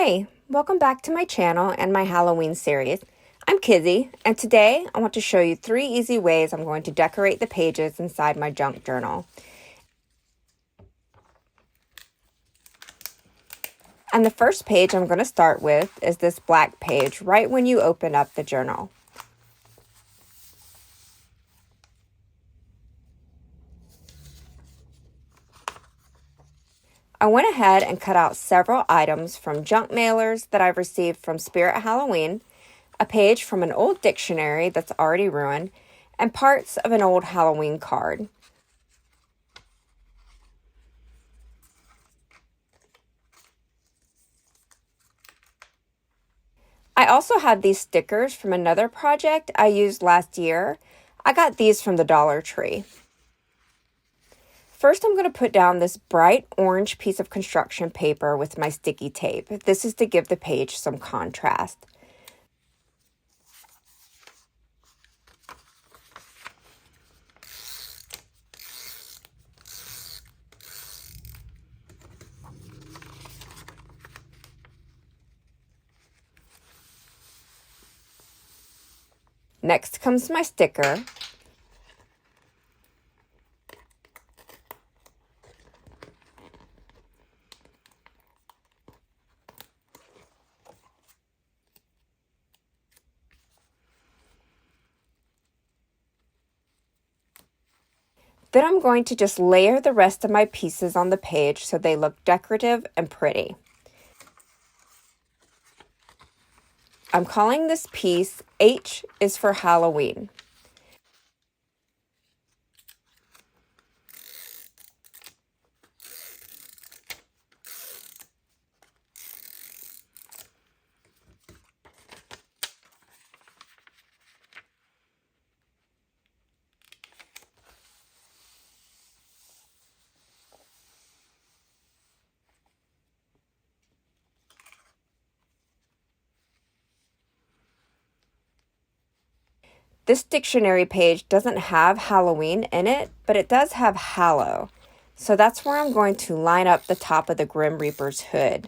Hey, welcome back to my channel and my Halloween series. I'm Kizzy, and today I want to show you 3 easy ways I'm going to decorate the pages inside my junk journal. And the first page I'm going to start with is this black page right when you open up the journal. I went ahead and cut out several items from junk mailers that I've received from Spirit Halloween, a page from an old dictionary that's already ruined, and parts of an old Halloween card. I also have these stickers from another project I used last year. I got these from the Dollar Tree. First, I'm going to put down this bright orange piece of construction paper with my sticky tape. This is to give the page some contrast. Next comes my sticker. Then I'm going to just layer the rest of my pieces on the page so they look decorative and pretty. I'm calling this piece H is for Halloween. This dictionary page doesn't have Halloween in it, but it does have Hallow. So that's where I'm going to line up the top of the Grim Reaper's hood.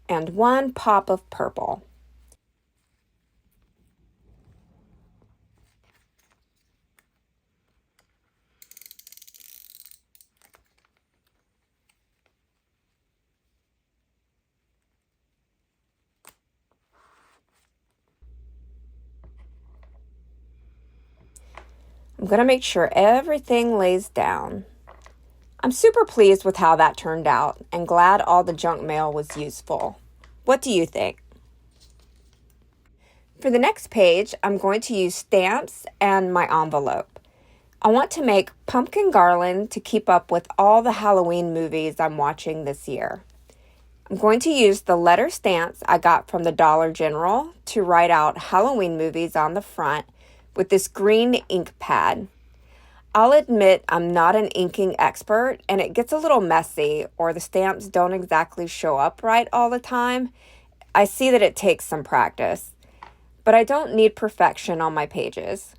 And 1 pop of purple. I'm going to make sure everything lays down. I'm super pleased with how that turned out and glad all the junk mail was useful. What do you think? For the next page, I'm going to use stamps and my envelope. I want to make pumpkin garland to keep up with all the Halloween movies I'm watching this year. I'm going to use the letter stamps I got from the Dollar General to write out Halloween movies on the front with this green ink pad. I'll admit I'm not an inking expert and it gets a little messy or the stamps don't exactly show up right all the time. I see that it takes some practice, but I don't need perfection on my pages.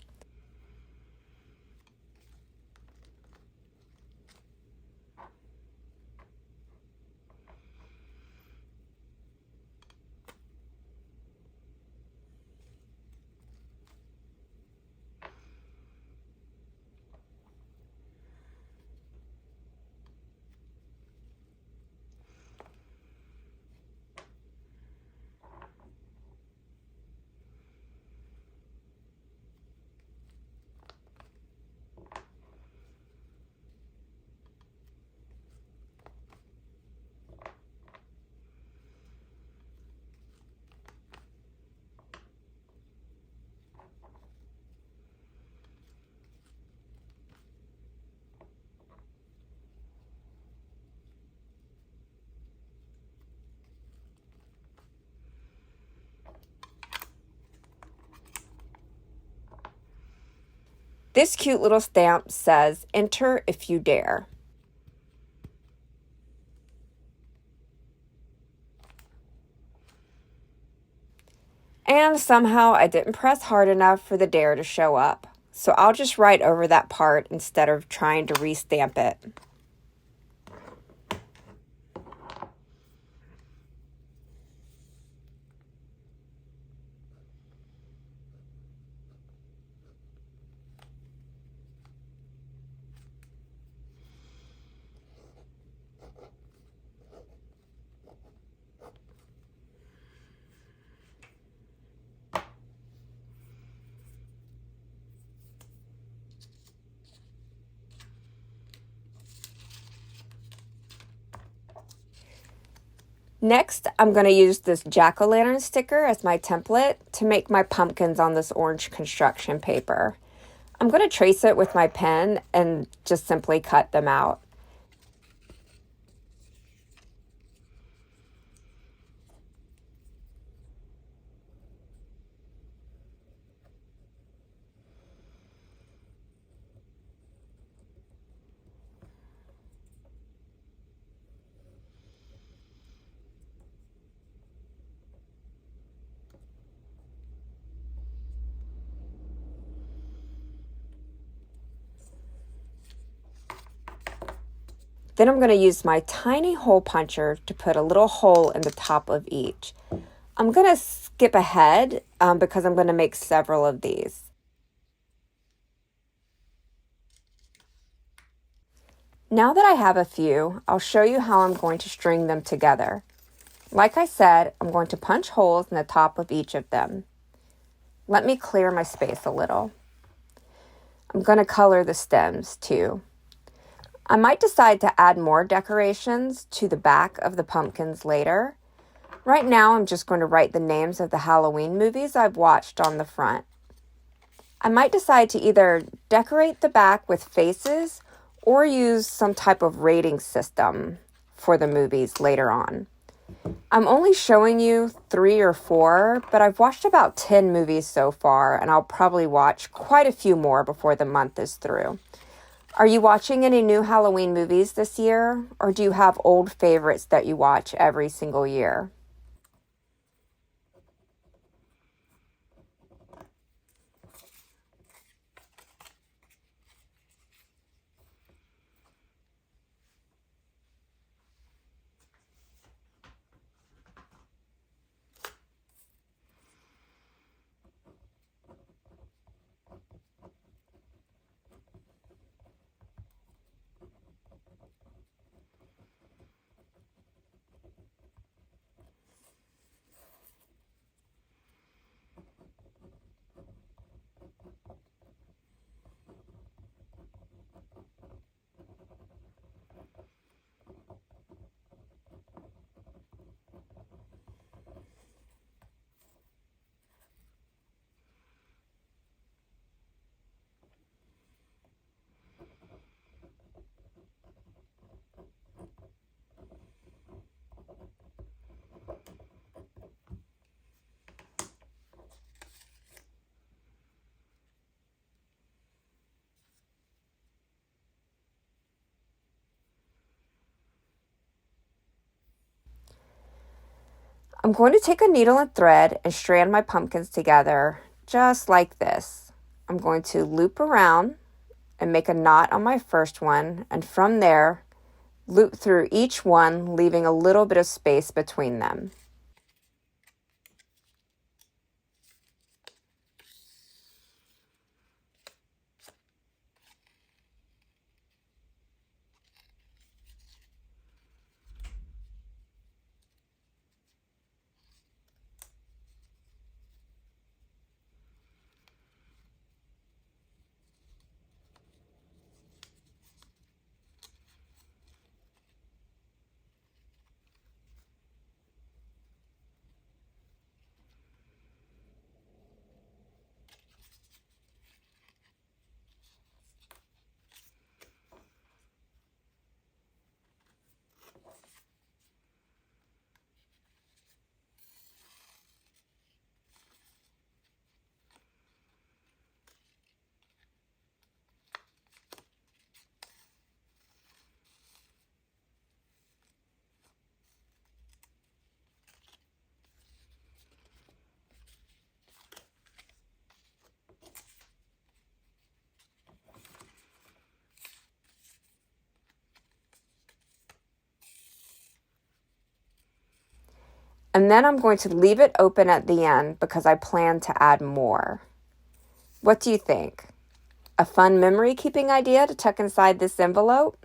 This cute little stamp says, "Enter if you dare." And somehow I didn't press hard enough for the dare to show up. So I'll just write over that part instead of trying to restamp it. Next, I'm going to use this jack-o'-lantern sticker as my template to make my pumpkins on this orange construction paper. I'm going to trace it with my pen and just simply cut them out. Then I'm going to use my tiny hole puncher to put a little hole in the top of each. I'm going to skip ahead because I'm going to make several of these. Now that I have a few, I'll show you how I'm going to string them together. Like I said, I'm going to punch holes in the top of each of them. Let me clear my space a little. I'm going to color the stems too. I might decide to add more decorations to the back of the pumpkins later. Right now, I'm just going to write the names of the Halloween movies I've watched on the front. I might decide to either decorate the back with faces or use some type of rating system for the movies later on. I'm only showing you 3 or 4, but I've watched about 10 movies so far, and I'll probably watch quite a few more before the month is through. Are you watching any new Halloween movies this year, or do you have old favorites that you watch every single year? I'm going to take a needle and thread and strand my pumpkins together just like this. I'm going to loop around and make a knot on my first one, and from there, loop through each one, leaving a little bit of space between them. And then I'm going to leave it open at the end because I plan to add more. What do you think? A fun memory keeping idea to tuck inside this envelope?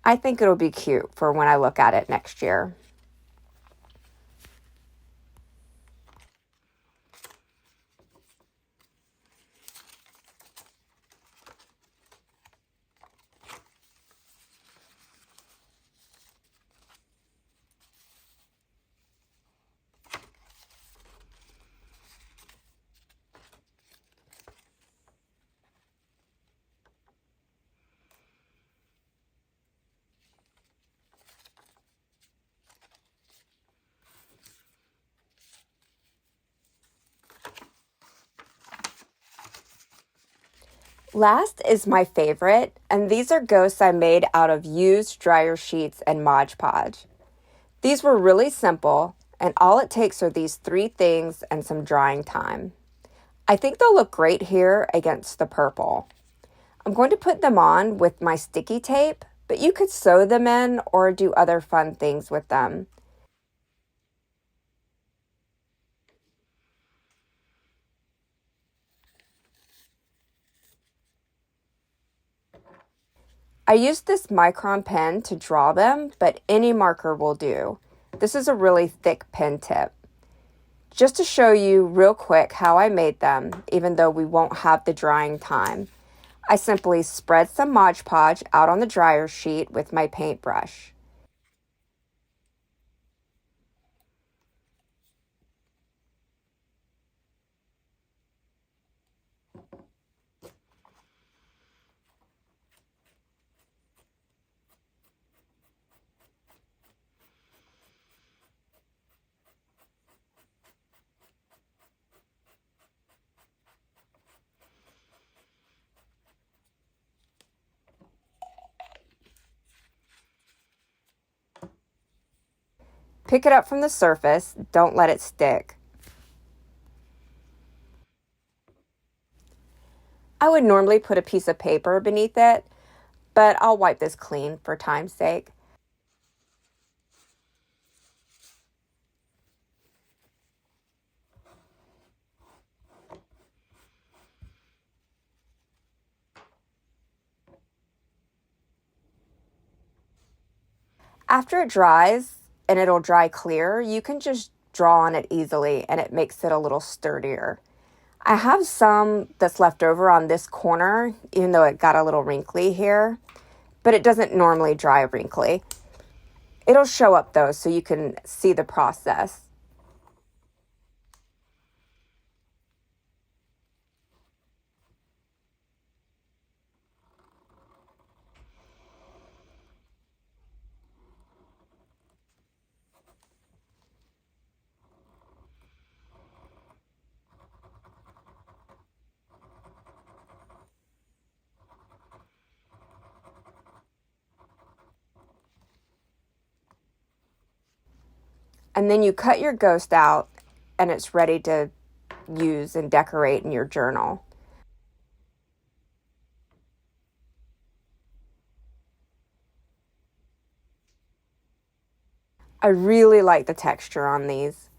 I think it'll be cute for when I look at it next year. Last is my favorite, and these are ghosts I made out of used dryer sheets and Mod Podge. These were really simple, and all it takes are these 3 things and some drying time. I think they'll look great here against the purple. I'm going to put them on with my sticky tape, but you could sew them in or do other fun things with them. I used this micron pen to draw them, but any marker will do. This is a really thick pen tip. Just to show you real quick how I made them, even though we won't have the drying time, I simply spread some Mod Podge out on the dryer sheet with my paintbrush. Pick it up from the surface, don't let it stick. I would normally put a piece of paper beneath it, but I'll wipe this clean for time's sake. After it dries, and it'll dry clear, you can just draw on it easily and it makes it a little sturdier. I have some that's left over on this corner, even though it got a little wrinkly here, but it doesn't normally dry wrinkly. It'll show up though, so you can see the process. And then you cut your ghost out and it's ready to use and decorate in your journal. I really like the texture on these.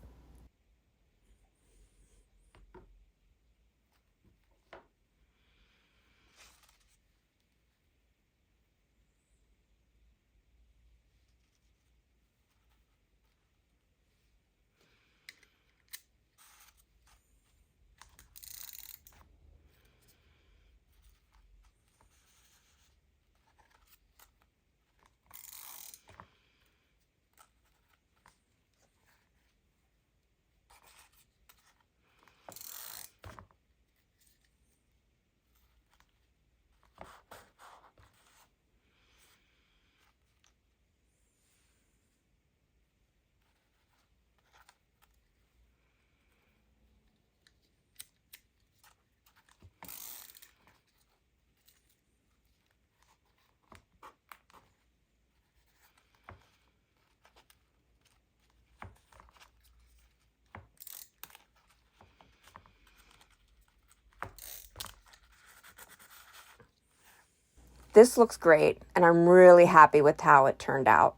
This looks great, and I'm really happy with how it turned out.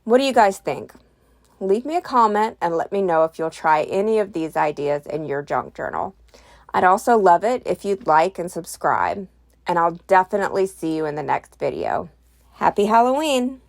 What do you guys think? Leave me a comment and let me know if you'll try any of these ideas in your junk journal. I'd also love it if you'd like and subscribe, and I'll definitely see you in the next video. Happy Halloween!